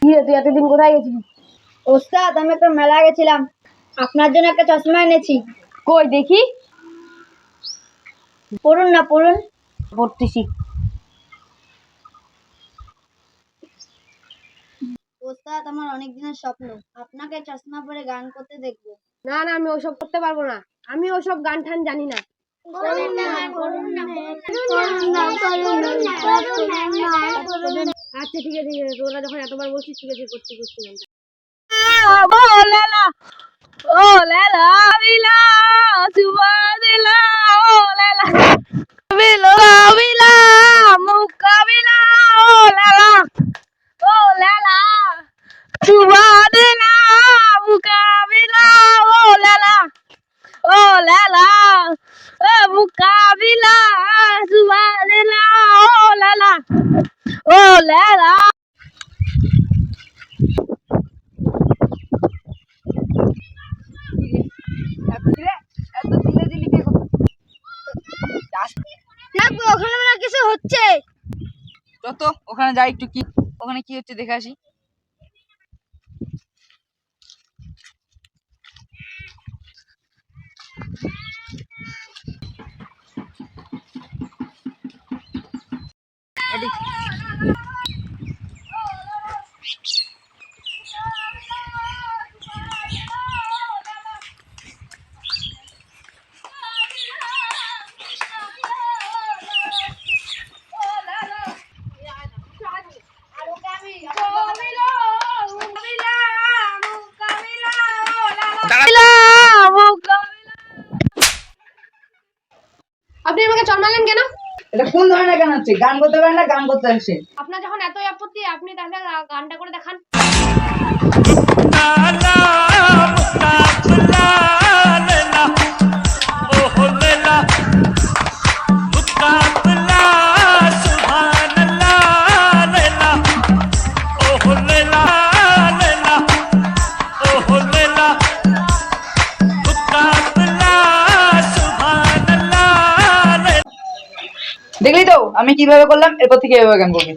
কি রে, তুই এতদিন কোথায় গেছিলি? ওস্তাদ, আমি একটা মেলা গেছিলাম, আপনার জন্য একটা চশমা এনেছি। কই দেখি। পড়ুন না, পড়ুন। পড়তেছি। ওস্তাদ, আমার অনেক দিনের স্বপ্ন আপনাকে চশমা পরে গান করতে দেখবো। না না, আমি ওসব করতে পারবো না। আমি ওসব গান ঠান জানি না। আচ্ছা ঠিক আছে, তোরা যখন এতবার বলছিস, ঠিক আছে, করছি করছি গানটা। ও লেলা, ও লেলা বিলা সুবাদিলা, ও লেলা বিলা বিলা মুকাবিলা, ও লেলা, ও লেলা সুবাদিলা মুকাবিলা, ও লেলা, ও লেলা মুকাবিলা সুবাদিলা, ও লেলা, ও লেলা। ওখানে মনে হয় কিছু হচ্ছে। যত ওখানে যাই একটু, কি ওখানে কি হচ্ছে দেখে আসি। আপনি আমাকে চলমালেন কেন? এটা কোন ধরনের গান হচ্ছে? গান করতে পারেন না, গান করতে আসে। আপনার যখন এতই আপত্তি, আপনি তাহলে গানটা করে দেখান। দেখলি তো আমি কিভাবে করলাম, এরপর থেকে এভাবে গান করবি।